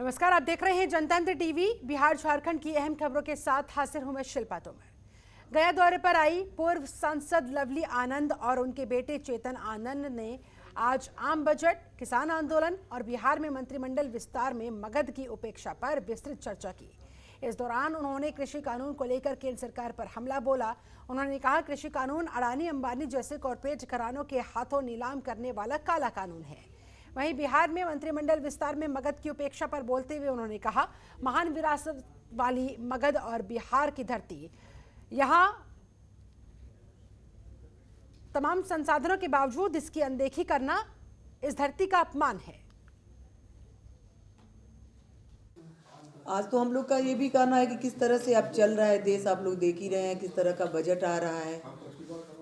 नमस्कार, आप देख रहे हैं जनतंत्र टीवी। बिहार झारखंड की अहम खबरों के साथ हाजिर हूं मैं शिल्पा तोमर। गया दौरे पर आई पूर्व सांसद लवली आनंद और उनके बेटे चेतन आनंद ने आज आम बजट, किसान आंदोलन और बिहार में मंत्रिमंडल विस्तार में मगध की उपेक्षा पर विस्तृत चर्चा की। इस दौरान उन्होंने कृषि कानून को लेकर केंद्र सरकार पर हमला बोला। उन्होंने कहा कृषि कानून अडानी अंबानी जैसे कॉरपोरेट घरानों के हाथों नीलाम करने वाला काला कानून है। वहीं बिहार में मंत्रिमंडल विस्तार में मगध की उपेक्षा पर बोलते हुए उन्होंने कहा महान विरासत वाली मगध और बिहार की धरती, यहां तमाम संसाधनों के बावजूद इसकी अनदेखी करना इस धरती का अपमान है। आज तो हम लोग का ये भी कहना है कि किस तरह से अब चल रहा है देश, आप लोग देख ही रहे हैं किस तरह का बजट आ रहा है।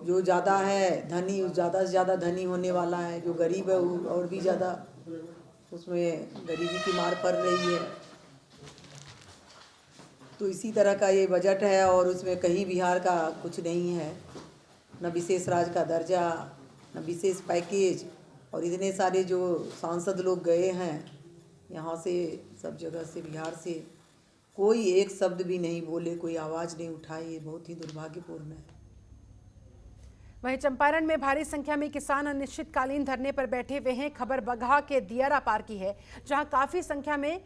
जो ज़्यादा है धनी उस ज़्यादा से ज़्यादा धनी होने वाला है, जो गरीब है वो और भी ज़्यादा उसमें गरीबी की मार पड़ रही है। तो इसी तरह का ये बजट है और उसमें कहीं बिहार का कुछ नहीं है, न विशेष राज्य का दर्जा, न विशेष पैकेज। और इतने सारे जो सांसद लोग गए हैं यहाँ से, सब जगह से, बिहार से, कोई एक शब्द भी नहीं बोले, कोई आवाज़ नहीं उठाई। ये बहुत ही दुर्भाग्यपूर्ण है। वहीं चंपारण में भारी संख्या में किसान अनिश्चितकालीन धरने पर बैठे हुए हैं। खबर बगहा के दियारा पार की है, जहां काफी संख्या में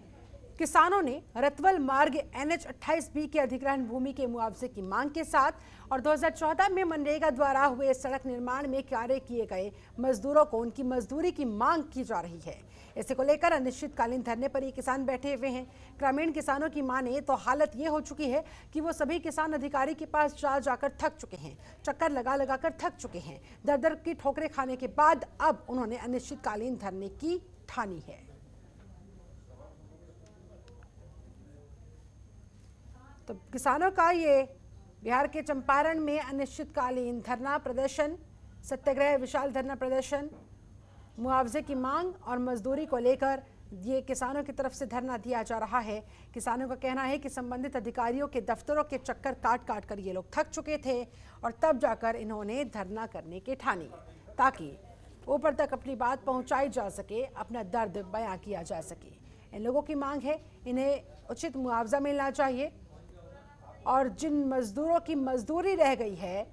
किसानों ने रतवल मार्ग NH 28B के अधिग्रहण भूमि के मुआवजे की मांग के साथ और 2014 में मनरेगा द्वारा हुए सड़क निर्माण में कार्य किए गए मजदूरों को उनकी मजदूरी की मांग की जा रही है। इसी को लेकर अनिश्चितकालीन धरने पर ये किसान बैठे हुए हैं। ग्रामीण किसानों की माने तो हालत ये हो चुकी है कि वो सभी किसान अधिकारी के पास जाकर थक चुके हैं, चक्कर लगा कर थक चुके हैं। दर दर की ठोकरें खाने के बाद अब उन्होंने अनिश्चितकालीन धरने की ठानी है। तो किसानों का ये बिहार के चंपारण में अनिश्चितकालीन धरना प्रदर्शन, सत्याग्रह, विशाल धरना प्रदर्शन, मुआवजे की मांग और मजदूरी को लेकर ये किसानों की तरफ से धरना दिया जा रहा है। किसानों का कहना है कि संबंधित अधिकारियों के दफ्तरों के चक्कर काट कर ये लोग थक चुके थे और तब जाकर इन्होंने धरना करने की ठानी, ताकि ऊपर तक अपनी बात पहुंचाई जा सके, अपना दर्द बयां किया जा सके। इन लोगों की मांग है इन्हें उचित मुआवजा मिलना चाहिए और जिन मजदूरों की मजदूरी रह गई है,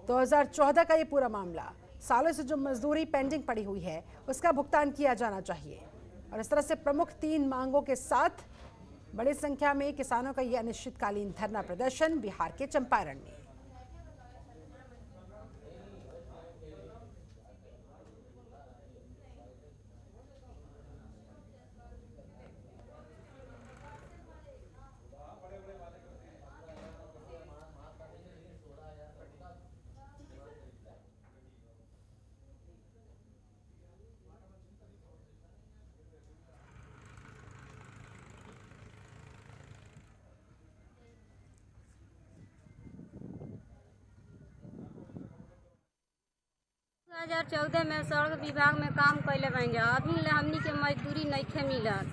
2014 का ये पूरा मामला, सालों से जो मजदूरी पेंडिंग पड़ी हुई है उसका भुगतान किया जाना चाहिए। और इस तरह से प्रमुख 3 मांगों के साथ बड़ी संख्या में किसानों का यह अनिश्चितकालीन धरना प्रदर्शन बिहार के चंपारण में। हजार 14 में सड़क विभाग में काम कैले बन जा, अभी ले हमनी के मजदूरी नहीं मिलल।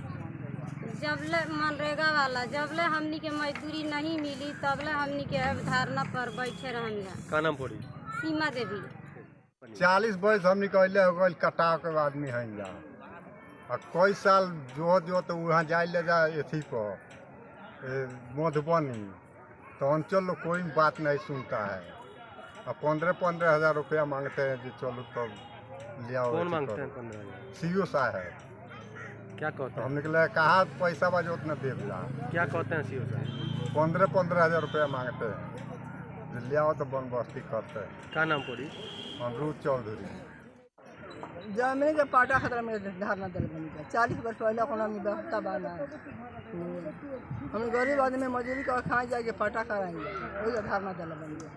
जबले मनरेगा वाला, जबले हमनी के मजदूरी नहीं मिली तबले हमनी के धरना पर बैठे रहेंगे। का नाम पड़ी? सीमा देवी। 40 वर्ष हमनी कहले हो गइल कटाव के आदमी है जा, और कई साल जो तो वहाँ जाए ले जा एथी पर मधुबनी, तो अंचल लोग कोई बात नहीं सुनता है। अब 15-15 हज़ार रुपया मांगते हैं जी, चलो तब लिया। कौन मांगते हैं 15,000? CO साहब। क्या कहते हैं? हमने कहा कहाँ पैसा बाजो उतना दे दिला। क्या कहते हैं CO साहब? 15-15 हज़ार रुपया मांगते हैं, लिया तो बंदोबस्ती करते हैं। का नाम पड़ी? अनुरूध चौधरी। जमीन के पाटा खतरा में धारणा दल बन गया। 40 वर्ष पहले कोनो व्यवस्था बना है। हम गरीब आदमी मजदूरी का खाए जाके पाटा कराएंगे, वही धारणा दल बन गया।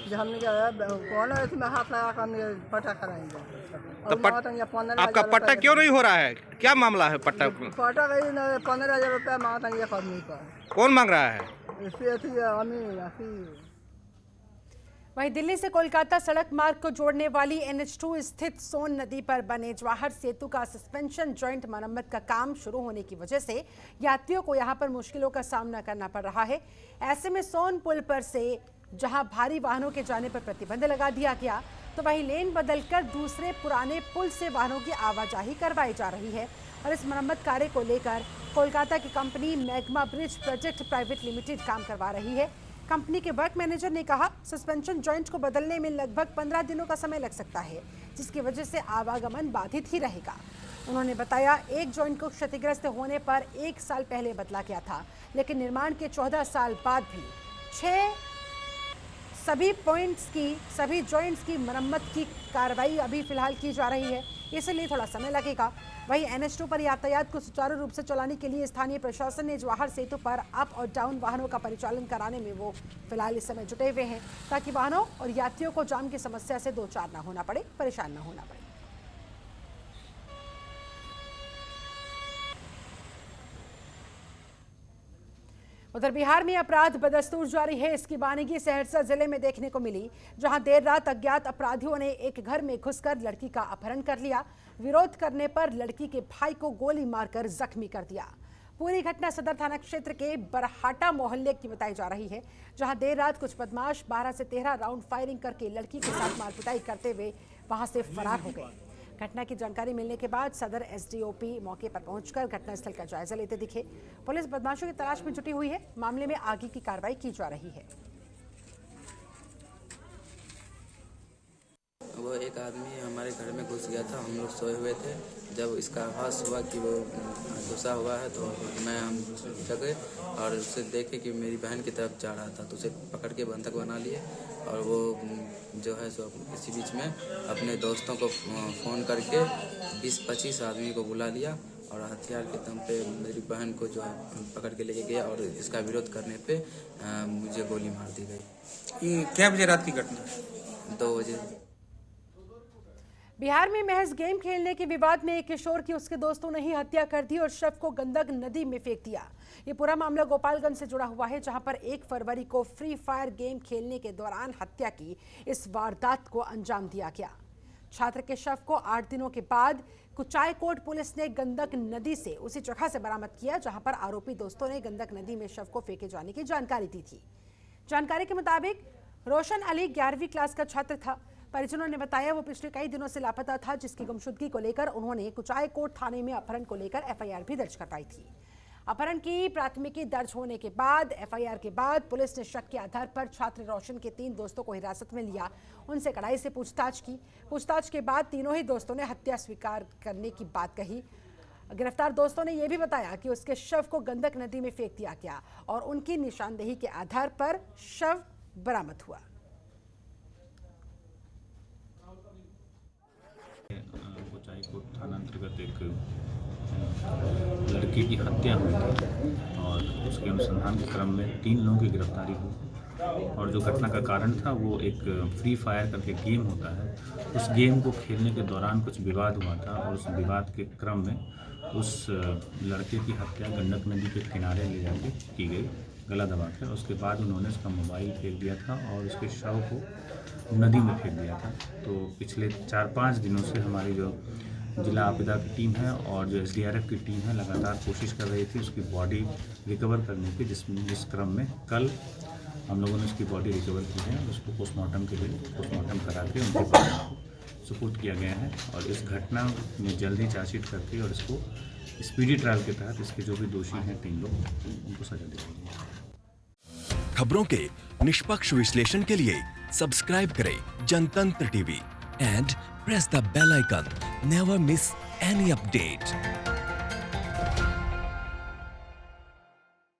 जो हमने कौन में हाथ लगा कर हमने पट्टा कराएंगे। तो आपका पट्टा क्यों नहीं हो रहा है? क्या मामला है? पट्टा 15,000 रुपया मांगता है एक आदमी पर। कौन मांग रहा है? वहीं दिल्ली से कोलकाता सड़क मार्ग को जोड़ने वाली NH 2 स्थित सोन नदी पर बने जवाहर सेतु का सस्पेंशन जॉइंट मरम्मत का काम शुरू होने की वजह से यात्रियों को यहां पर मुश्किलों का सामना करना पड़ रहा है। ऐसे में सोन पुल पर से जहां भारी वाहनों के जाने पर प्रतिबंध लगा दिया गया, तो वहीं लेन बदलकर दूसरे पुराने पुल से वाहनों की आवाजाही करवाई जा रही है। और इस मरम्मत कार्य को लेकर कोलकाता की company magma bridge project private limited काम करवा रही है। कंपनी के वर्क मैनेजर ने कहा, सस्पेंशन जॉइंट को बदलने में लगभग 15 दिनों का समय लग सकता है, जिसकी वजह से आवागमन बाधित ही रहेगा। उन्होंने बताया, एक जॉइंट को क्षतिग्रस्त होने पर 1 साल पहले बदला गया था, लेकिन निर्माण के 14 साल बाद भी सभी जॉइंट्स की मरम्मत की कार्रवाई अभी फिलहाल की जा रही है, इसलिए थोड़ा समय लगेगा। वहीं NH2 पर यातायात को सुचारू रूप से चलाने के लिए स्थानीय प्रशासन ने जवाहर सेतु पर अप और डाउन वाहनों का परिचालन कराने में वो फिलहाल इस समय जुटे हुए हैं, ताकि वाहनों और यात्रियों को जाम की समस्या से दो चार ना होना पड़े, परेशान ना होना पड़े। उधर बिहार में अपराध बदस्तूर जारी है। इसकी बानगी सहरसा जिले में देखने को मिली, जहां देर रात अज्ञात अपराधियों ने एक घर में घुसकर लड़की का अपहरण कर लिया। विरोध करने पर लड़की के भाई को गोली मारकर जख्मी कर दिया। पूरी घटना सदर थाना क्षेत्र के बरहाटा मोहल्ले की बताई जा रही है, जहां देर रात कुछ बदमाश 12 से 13 राउंड फायरिंग करके लड़की के साथ मारपिटाई करते हुए वहां से फरार हो गए। घटना की जानकारी मिलने के बाद सदर SDOP मौके पर पहुंचकर घटनास्थल का जायजा लेते दिखे। पुलिस बदमाशों की तलाश में जुटी हुई है। मामले में आगे की कार्रवाई की जा रही है। वो एक आदमी हमारे घर में घुस गया था, हम लोग सोए हुए थे। जब इसका आभास हुआ कि वो घुसा हुआ है तो हम जगे और उसे देखे कि मेरी बहन की तरफ जा रहा था, तो उसे पकड़ के बंधक बना लिए और वो जो है सो इसी बीच में अपने दोस्तों को फ़ोन करके 20-25 आदमी को बुला लिया और हथियार के दम पे मेरी बहन को जो है पकड़ के लेके गया और इसका विरोध करने पे मुझे गोली मार दी गई। ये क्या बजे रात की घटना? 2 बजे। बिहार में महज गेम खेलने के विवाद में एक किशोर की उसके दोस्तों ने ही हत्या कर दी और शव को गंडक नदी में फेंक दिया। ये पूरा मामला गोपालगंज से जुड़ा हुआ है, जहां पर 1 फरवरी को फ्री फायर गेम खेलने के दौरान हत्या की इस वारदात को अंजाम दिया गया। छात्र के शव को 8 दिनों के बाद कुचायकोट पुलिस ने गंडक नदी से उसी जगह से बरामद किया, जहां पर आरोपी दोस्तों ने गंडक नदी में शव को फेंके जाने की जानकारी दी थी। जानकारी के मुताबिक रोशन अली 11वीं क्लास का छात्र था। परिजनों ने बताया, वो पिछले कई दिनों से लापता था, जिसकी गुमशुदगी को लेकर उन्होंने कुचायकोट थाने में अपहरण को लेकर FIR भी दर्ज करवाई थी। अपहरण की प्राथमिकी दर्ज होने के बाद FIR के बाद पुलिस ने शक के आधार पर छात्र रोशन के 3 दोस्तों को हिरासत में लिया। उनसे कड़ाई से पूछताछ की। पूछताछ के बाद तीनों ही दोस्तों ने हत्या स्वीकार करने की बात कही। गिरफ्तार दोस्तों ने यह भी बताया कि उसके शव को गंडक नदी में फेंक दिया गया और उनकी निशानदेही के आधार पर शव बरामद हुआ। कुचायकोट थाना अंतर्गत एक लड़की की हत्या हुई थी और उसके अनुसंधान के क्रम में 3 लोगों की गिरफ्तारी हुई और जो घटना का कारण था वो एक फ्री फायर करके गेम होता है। उस गेम को खेलने के दौरान कुछ विवाद हुआ था और उस विवाद के क्रम में उस लड़के की हत्या गंडक नदी के किनारे ले जाके की गई, गला दबा कर। उसके बाद उन्होंने उसका मोबाइल फेंक दिया था और उसके शव को नदी में फेंक दिया था। तो पिछले 4-5 दिनों से हमारी जो जिला आपदा की टीम है और जो SDRF की टीम है लगातार कोशिश कर रही थी उसकी बॉडी रिकवर करने की, जिस क्रम में कल हम लोगों ने उसकी बॉडी रिकवर की है और उसको पोस्टमार्टम के लिए पोस्टमार्टम करा के उनके पास सुपुर्द किया गया है और इस घटना में जल्दी चार्जशीट करके और इसको स्पीडी ट्रायल के तहत इसके जो भी दोषी हैं 3 लोग उनको सजा दी जाएगी। खबरों के निष्पक्ष विश्लेषण के लिए सब्सक्राइब करें जनतंत्र TV and press the bell icon. Never miss any update.